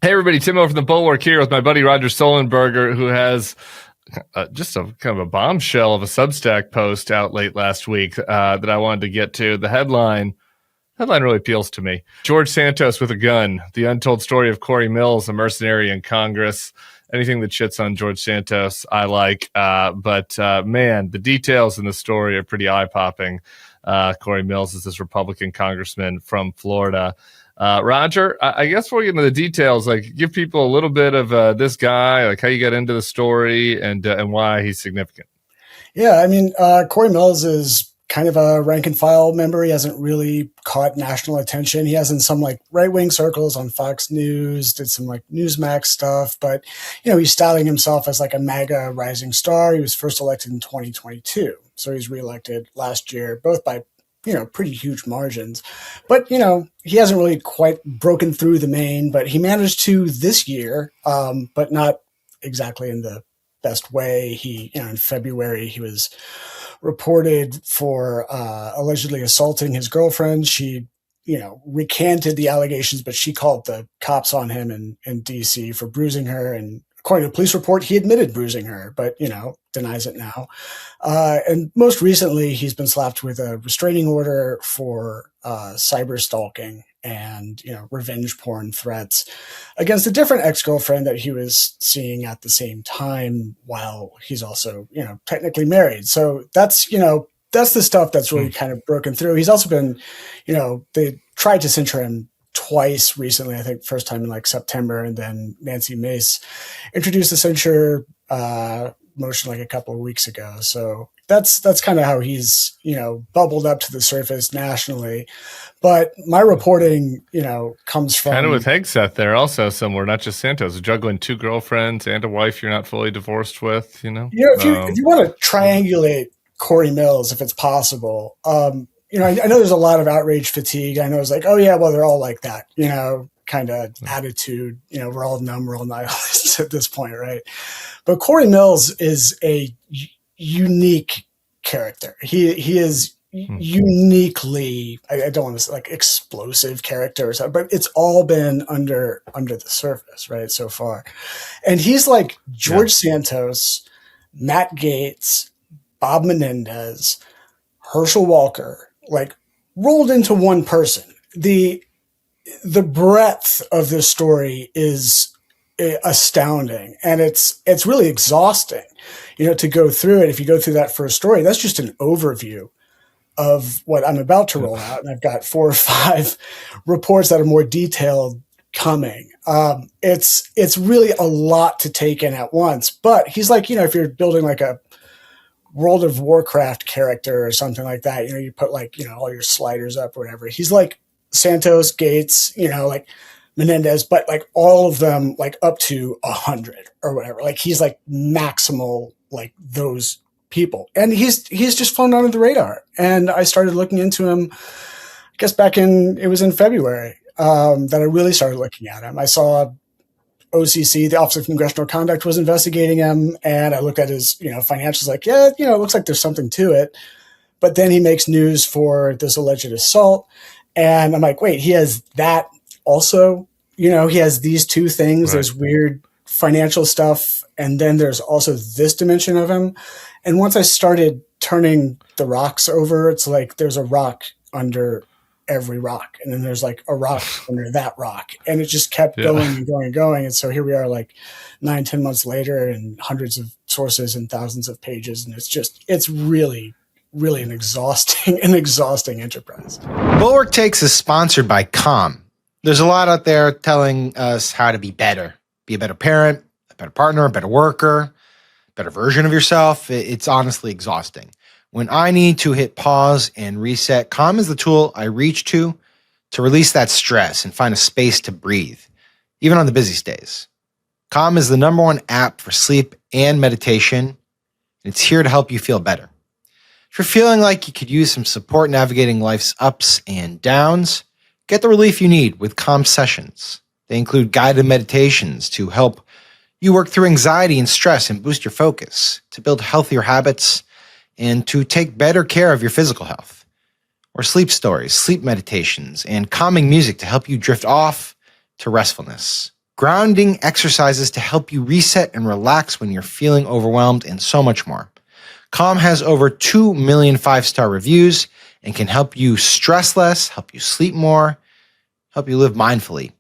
Hey everybody, Tim over from the Bulwark here with my buddy Roger Sollenberger, who has just a kind of a bombshell of a Substack post out late last week that I wanted to get to. The headline really appeals to me. George Santos with a gun, the untold story of Cory Mills, a mercenary in Congress. Anything that shits on George Santos, I like. But man, the details in the story are pretty eye-popping. Cory Mills is this Republican congressman from Florida. Roger, I guess before we get into the details, like give people a little bit of this guy, like how you got into the story and why he's significant. Yeah, I mean, Cory Mills is kind of a rank and file member. He hasn't really caught national attention. He has in some like right-wing circles on Fox News, did some like Newsmax stuff, but he's styling himself as like a MAGA rising star. He was first elected in 2022. So he's reelected last year, both by pretty huge margins. But, he hasn't really quite broken through the main, but he managed to this year, but not exactly in the best way. He, in February, he was reported for allegedly assaulting his girlfriend. She, recanted the allegations, but she called the cops on him in D.C. for bruising her. And according to a police report, he admitted bruising her, but, denies it now. And most recently, he's been slapped with a restraining order for cyber stalking and, revenge porn threats against a different ex-girlfriend that he was seeing at the same time while he's also, technically married. So that's the stuff that's really kind of broken through. He's also been, they tried to censure him twice recently, I think first time in like September, and then Nancy Mace introduced the censure motion like a couple of weeks ago. So that's kind of how he's, bubbled up to the surface nationally. But my reporting, comes from kind of with Hegseth there also somewhere, not just Santos, juggling two girlfriends and a wife you're not fully divorced with, if you want to triangulate Cory Mills, if it's possible, I know there's a lot of outrage fatigue. I know it's like, oh yeah, well, they're all like that, kind of attitude. We're all numb, we're all nihilists at this point, right? But Cory Mills is a unique character. He is uniquely, I don't want to say like explosive character or something, but it's all been under the surface, right, so far. And he's like George Santos, Matt Gaetz, Bob Menendez, Herschel Walker, like rolled into one person. The breadth of this story is astounding, and it's really exhausting, to go through it. If you go through that first story, that's just an overview of what I'm about to roll out, and I've got 4 or 5 reports that are more detailed coming. It's really a lot to take in at once. But he's like, if you're building like a World of Warcraft character or something like that, you put like, all your sliders up or whatever. He's like Santos, Gaetz, like Menendez, but like all of them, like up to 100 or whatever. Like he's like maximal, like those people. And he's just flown under the radar. And I started looking into him, I guess it was in February, that I really started looking at him. I saw OCC, the Office of Congressional Conduct, was investigating him, and I looked at his, financials, like, it looks like there's something to it. But then he makes news for this alleged assault, and I'm like, wait, he has that also? He has these two things. Right. There's weird financial stuff, and then there's also this dimension of him. And once I started turning the rocks over, it's like there's a rock under every rock, and then there's like a rock under that rock, and it just kept going and going and going. And so here we are like 9-10 months later, and hundreds of sources and thousands of pages, and it's really an exhausting enterprise. Bulwark Takes is sponsored by Calm. There's a lot out there telling us how to be better, be a better parent, a better partner, a better worker, better version of yourself. It's honestly exhausting. When I need to hit pause and reset, Calm is the tool I reach to release that stress and find a space to breathe, even on the busiest days. Calm is the #1 app for sleep and meditation, and it's here to help you feel better. If you're feeling like you could use some support navigating life's ups and downs, get the relief you need with Calm sessions. They include guided meditations to help you work through anxiety and stress and boost your focus, to build healthier habits, and to take better care of your physical health. Or sleep stories, sleep meditations, and calming music to help you drift off to restfulness. grounding exercises to help you reset and relax when you're feeling overwhelmed, and so much more. Calm has over 2 million 5-star reviews and can help you stress less, help you sleep more, help you live mindfully.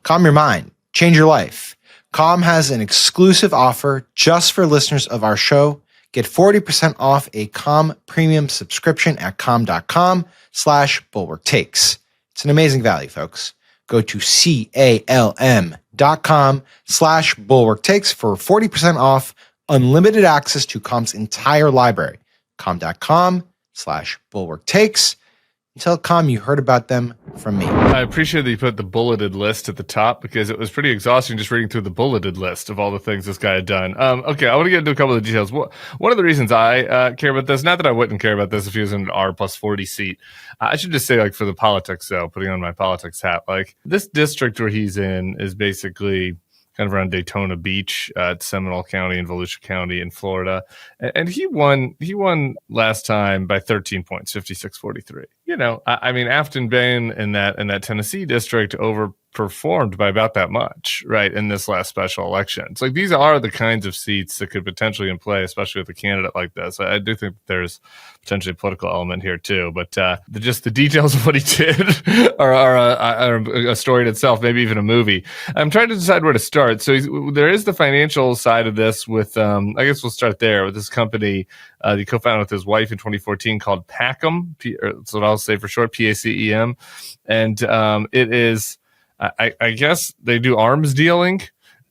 Calm your mind, change your life. Calm has an exclusive offer just for listeners of our show. Get 40% off a Calm premium subscription at calm.com/bulwarktakes. It's an amazing value, folks. Go to calm.com/bulwarktakes for 40% off unlimited access to Calm's entire library. calm.com/bulwarktakes. Tell Calm you heard about them from me. I appreciate that you put the bulleted list at the top because it was pretty exhausting just reading through the bulleted list of all the things this guy had done. Okay, I want to get into a couple of details. One of the reasons I care about this, not that I wouldn't care about this if he was in an R+40 seat. I should just say, like, for the politics, though, putting on my politics hat, like, this district where he's in is basically kind of around Daytona Beach, Seminole County and Volusia County in Florida. And he won last time by 13 points, 56-43. You know, I mean, Afton Bain in that Tennessee district overperformed by about that much, right, in this last special election. It's like these are the kinds of seats that could potentially in play, especially with a candidate like this. I do think there's potentially a political element here too, but just the details of what he did are a story in itself, maybe even a movie. I'm trying to decide where to start. So there is the financial side of this with, I guess we'll start there with this company he co-founded with his wife in 2014 called Pacem. That's what I'll say for short, PACEM. And it is, I guess they do arms dealing,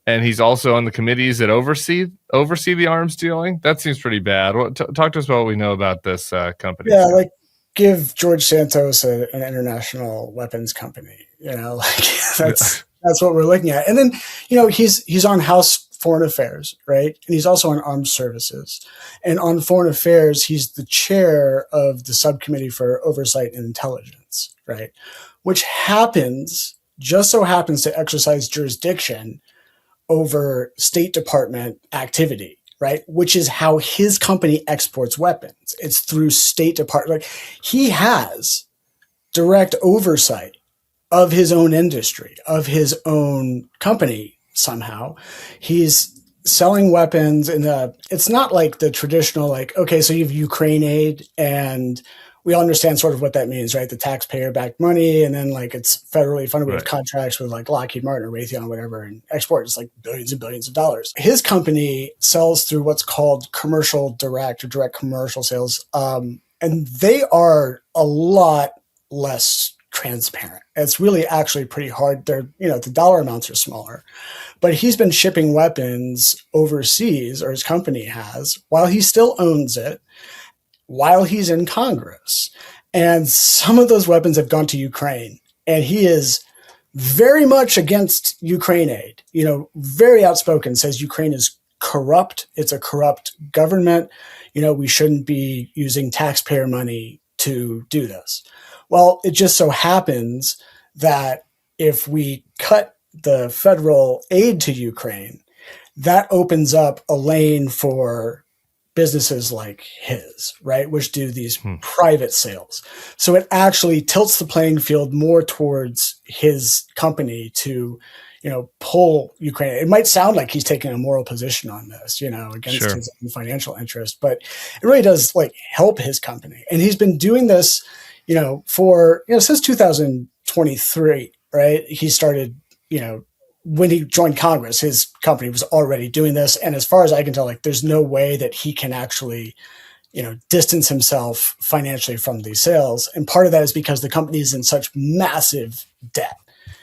and he's also on the committees that oversee the arms dealing. That seems pretty bad. Talk to us about what we know about this company. Yeah, like give George Santos an international weapons company. You know, like that's what we're looking at. And then, you know, he's on House Foreign Affairs, right? And he's also on Armed Services. And on Foreign Affairs, he's the chair of the Subcommittee for Oversight and Intelligence, right? Which just so happens to exercise jurisdiction over State Department activity, right? Which is how his company exports weapons. It's through State Department. Like, he has direct oversight of his own industry, of his own company. Somehow he's selling weapons it's not like the traditional, like, okay, so you have Ukraine aid, and we all understand sort of what that means, right? The taxpayer backed money. And then, like, it's federally funded with contracts with like Lockheed Martin or Raytheon or whatever, and export is like billions and billions of dollars. His company sells through what's called commercial direct or direct commercial sales. And they are a lot less transparent. It's really actually pretty hard. The dollar amounts are smaller, but he's been shipping weapons overseas, or his company has, while he still owns it, while he's in Congress. And some of those weapons have gone to Ukraine, and he is very much against Ukraine aid, you know, very outspoken, says Ukraine is corrupt. It's a corrupt government. You know, we shouldn't be using taxpayer money to do this. Well, it just so happens that if we cut the federal aid to Ukraine, that opens up a lane for businesses like his, right, which do these private sales. So it actually tilts the playing field more towards his company to, you know, pull Ukraine. It might sound like he's taking a moral position on this, you know, against his own financial interest, but it really does, like, help his company. And he's been doing this, you know, since 2023, right? He started, you know, when he joined Congress, his company was already doing this. And as far as I can tell, like, there's no way that he can actually, you know, distance himself financially from these sales. And part of that is because the company is in such massive debt.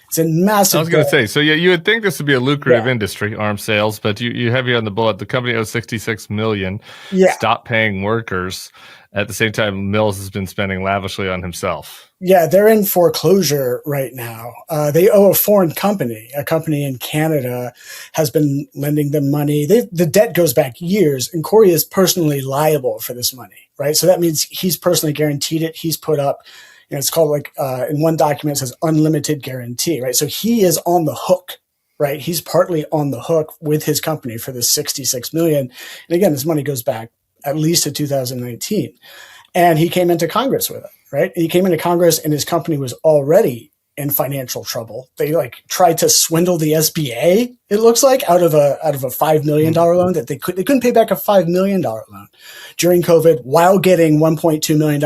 It's in massive. I was going to say, so yeah, you would think this would be a lucrative industry, arms sales, but you have here on the bullet, the company owes $66 million. Yeah. Stop paying workers. At the same time, Mills has been spending lavishly on himself. Yeah, they're in foreclosure right now. They owe a foreign company. A company in Canada has been lending them money. The debt goes back years, and Cory is personally liable for this money, right? So that means he's personally guaranteed it. He's put up, you know, it's called, like, in one document it says unlimited guarantee, right? So he is on the hook, right? He's partly on the hook with his company for this $66 million. And again, this money goes back at least to 2019. And he came into Congress with it, right? And he came into Congress and his company was already in financial trouble. They like tried to swindle the SBA, it looks like, out of a $5 million loan that they couldn't pay back a $5 million loan during COVID while getting $1.2 million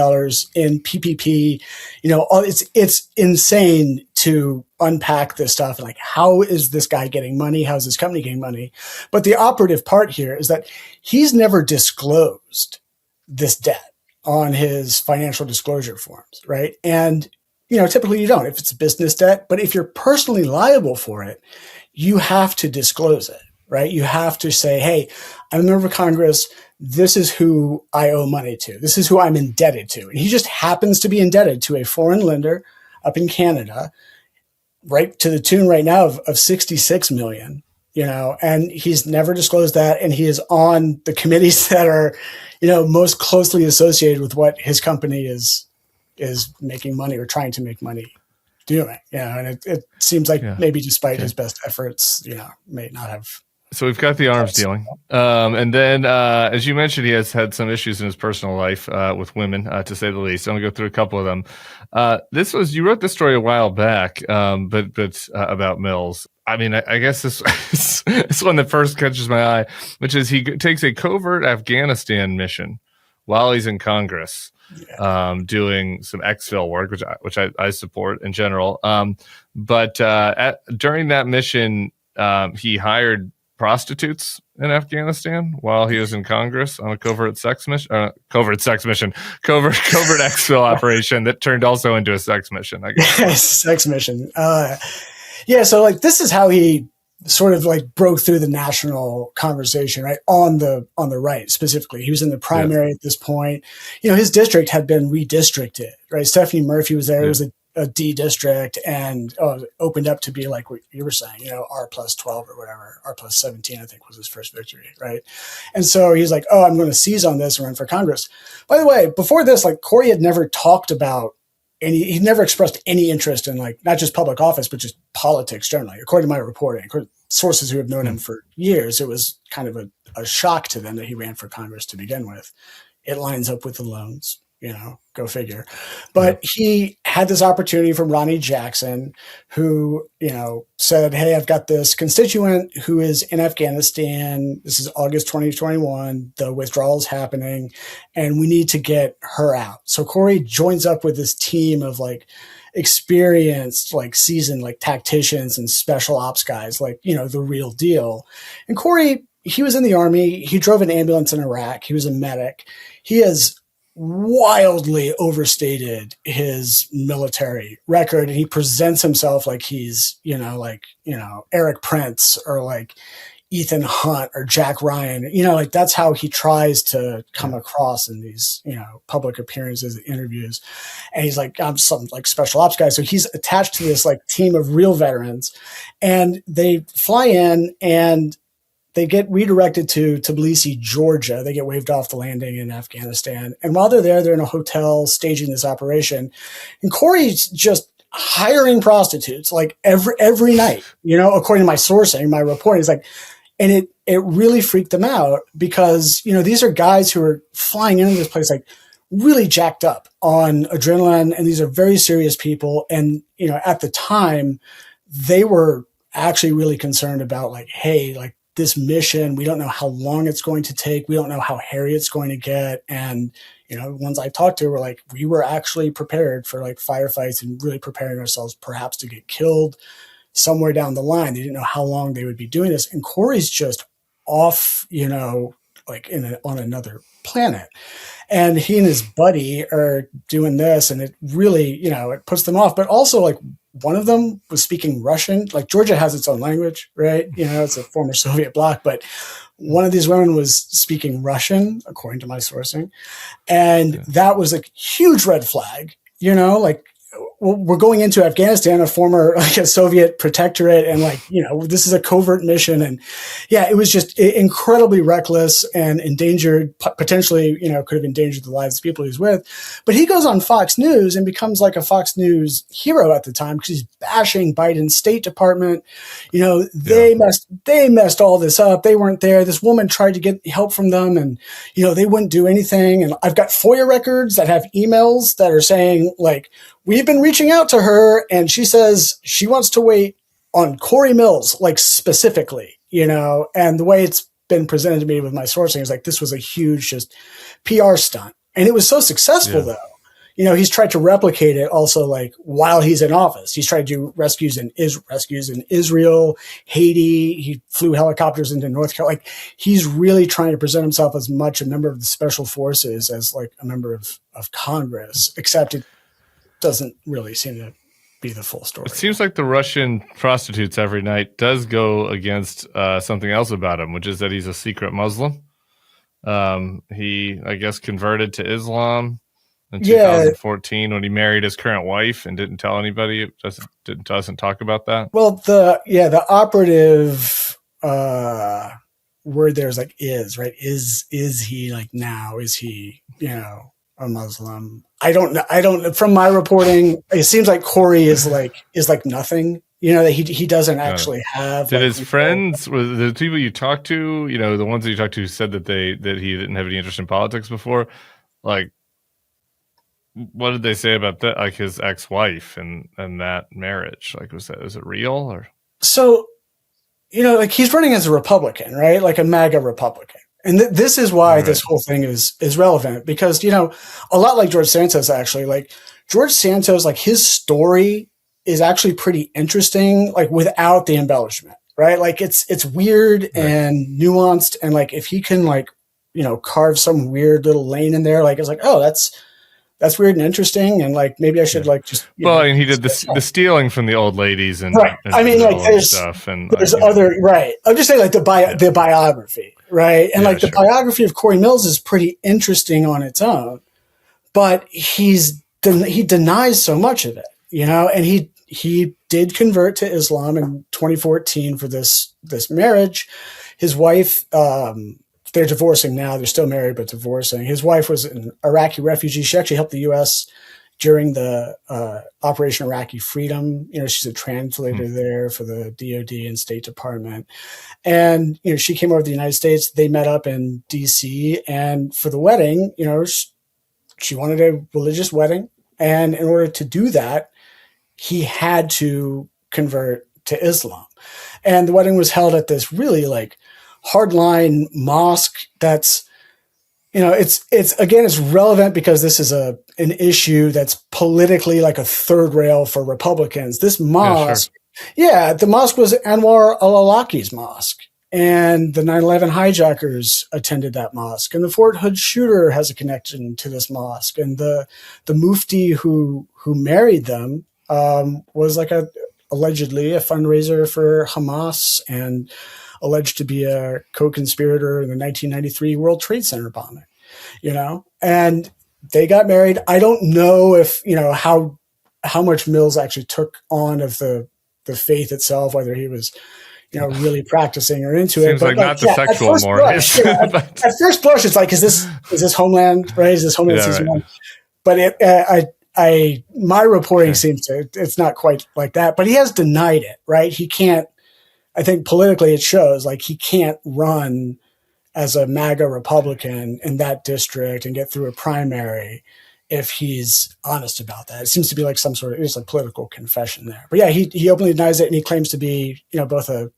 in PPP. You know, it's insane to unpack this stuff. And like, how is this guy getting money? How is this company getting money? But the operative part here is that he's never disclosed this debt on his financial disclosure forms, right? And, you know, typically you don't if it's a business debt, but if you're personally liable for it, you have to disclose it, right? You have to say, hey, I'm a member of Congress. This is who I owe money to. This is who I'm indebted to. And he just happens to be indebted to a foreign lender up in Canada, right, to the tune right now of $66 million, you know, and he's never disclosed that. And he is on the committees that are, you know, most closely associated with what his company is making money or trying to make money doing. You know, and it seems like maybe despite his best efforts, you know, may not have. So we've got the arms dealing. And then, as you mentioned, he has had some issues in his personal life with women, to say the least. I'm going to go through a couple of them. You wrote this story a while back, but about Mills. I mean, I guess this one that first catches my eye, which is he takes a covert Afghanistan mission while he's in Congress, doing some exfil work, which I support in general. But during that mission, he hired prostitutes in Afghanistan while he was in Congress on a covert exfil operation that turned also into a sex mission, I guess. Sex mission. So like this is how he sort of like broke through the national conversation, right? On the right specifically. He was in the primary at this point. You know, his district had been redistricted, right? Stephanie Murphy was there. It was a D district and opened up to be like what you were saying, you know, R+12 or whatever, R+17, I think was his first victory, right? And so he's like, I'm going to seize on this and run for Congress. By the way, before this, like Cory had never talked about he never expressed any interest in like not just public office, but just politics generally. According to my reporting, according to sources who have known him for years, it was kind of a shock to them that he ran for Congress to begin with. It lines up with the loans. You know, go figure. But he had this opportunity from Ronnie Jackson, who, you know, said, hey, I've got this constituent who is in Afghanistan. This is August 2021. The withdrawal is happening and we need to get her out. So Cory joins up with this team of like experienced, like seasoned, like tacticians and special ops guys, like, you know, the real deal. And Cory, he was in the Army. He drove an ambulance in Iraq. He was a medic. He has wildly overstated his military record, and he presents himself like he's, Eric Prince or like Ethan Hunt or Jack Ryan, like that's how he tries to come across in these, public appearances and interviews. And he's like, I'm some like special ops guy. So he's attached to this like team of real veterans, and they fly in and they get redirected to Tbilisi, Georgia. They get waved off the landing in Afghanistan. And while they're there, they're in a hotel staging this operation. And Cory's just hiring prostitutes like every night, according to my sourcing, my reporting is like, and it really freaked them out because, these are guys who are flying into this place like really jacked up on adrenaline. And these are very serious people. And, at the time, they were actually really concerned about like, hey, like, this mission, we don't know how long it's going to take. We don't know how hairy it's going to get. And, ones I talked to were like, we were actually prepared for like firefights and really preparing ourselves perhaps to get killed somewhere down the line. They didn't know how long they would be doing this. And Cory's just off, like on another planet. And he and his buddy are doing this, and it really, it puts them off. But also like one of them was speaking Russian. Like Georgia has its own language, right? It's a former Soviet bloc, but one of these women was speaking Russian, according to my sourcing. And that was a huge red flag, like, we're going into Afghanistan, a former like a Soviet protectorate, and like, this is a covert mission. And it was just incredibly reckless and endangered, potentially, could have endangered the lives of people he was with. But he goes on Fox News and becomes like a Fox News hero at the time because he's bashing Biden's State Department. They messed all this up. They weren't there. This woman tried to get help from them and, they wouldn't do anything. And I've got FOIA records that have emails that are saying like, we've been reaching out to her, and she says she wants to wait on Cory Mills, like specifically, and the way it's been presented to me with my sourcing is like, this was a huge just PR stunt. And it was so successful though. He's tried to replicate it also, like while he's in office. He's tried to do rescues in Israel, Haiti. He flew helicopters into North Carolina. Like, he's really trying to present himself as much a member of the special forces as like a member of Congress, except it doesn't really seem to be the full story. It seems like the Russian prostitutes every night does go against something else about him, which is that he's a secret Muslim. He, I guess, converted to Islam in 2014 when he married his current wife and didn't tell anybody. Doesn't talk about that. Well, the operative word there is like right? Is he like now? Is he a Muslim? I don't know. From my reporting, it seems like Cory is like nothing. That he doesn't actually have. Did his friends, the people you talked to, the ones that you talked to, said that he didn't have any interest in politics before? Like, what did they say about that? Like his ex-wife and that marriage? Like, was it real or? So, like he's running as a Republican, right? Like a MAGA Republican. And this is why this whole thing is relevant, because, a lot like George Santos, actually, like George Santos, like his story is actually pretty interesting, like without the embellishment, right? Like it's weird and nuanced. And like, if he can like, carve some weird little lane in there, like, it's like, oh, that's weird and interesting. And like, maybe I should like just, and he did the stealing from the old ladies and, and I mean, like there's stuff and there's other, right. I'm just saying like the biography, right. And like the biography of Cory Mills is pretty interesting on its own, but he denies so much of it, and he did convert to Islam in 2014 for this marriage. His wife, they're divorcing now. They're still married, but divorcing. His wife was an Iraqi refugee. She actually helped the U.S. during the Operation Iraqi Freedom. She's a translator there for the DOD and State Department. And, she came over to the United States. They met up in D.C. And for the wedding, she wanted a religious wedding. And in order to do that, he had to convert to Islam. And the wedding was held at this really like hardline mosque that's, it's relevant because this is an issue that's politically like a third rail for Republicans. This mosque, the mosque was Anwar al-Awlaki's mosque. And the 9/11 hijackers attended that mosque. And the Fort Hood shooter has a connection to this mosque. And the mufti who married them was like allegedly a fundraiser for Hamas and alleged to be a co-conspirator in the 1993 World Trade Center bombing, and they got married. I don't know if, how much Mills actually took on of the faith itself, whether he was, really practicing or into Seems it. Like not the sexual mores. At first blush, it's like, is this Homeland, right? Is this Homeland season 1? But my reporting seems to, it's not quite like that, but he has denied it, right? He can't, I think politically it shows like he can't run as a MAGA Republican in that district and get through a primary if he's honest about that. It seems to be like some sort of, it's a political confession there. But yeah, he openly denies it, and he claims to be, both a,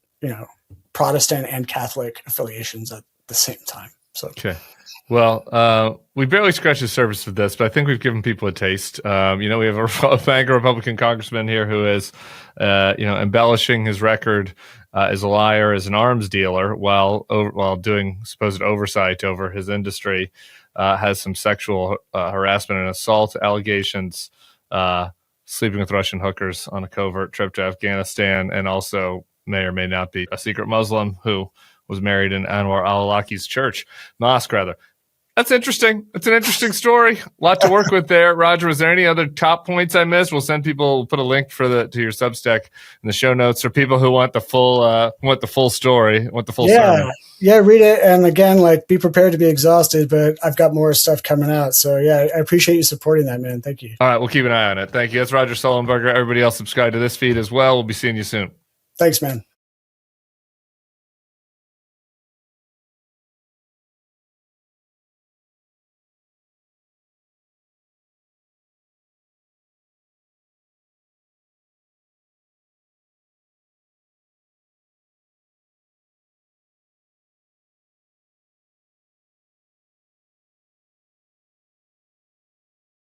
Protestant and Catholic affiliations at the same time. So, okay. Well, we barely scratched the surface of this, but I think we've given people a taste. We have a MAGA Republican congressman here who is, embellishing his record as a liar, as an arms dealer, while doing supposed oversight over his industry, has some sexual harassment and assault allegations, sleeping with Russian hookers on a covert trip to Afghanistan, and also may or may not be a secret Muslim who was married in Anwar al-Awlaki's mosque rather. That's interesting. It's an interesting story. A lot to work with there. Roger, was there any other top points I missed? We'll put a link to your Substack in the show notes for people who want the full story, want the full sermon. Yeah, read it. And again, like, be prepared to be exhausted, but I've got more stuff coming out. So yeah, I appreciate you supporting that, man. Thank you. All right, we'll keep an eye on it. Thank you. That's Roger Sollenberger. Everybody else subscribe to this feed as well. We'll be seeing you soon. Thanks, man.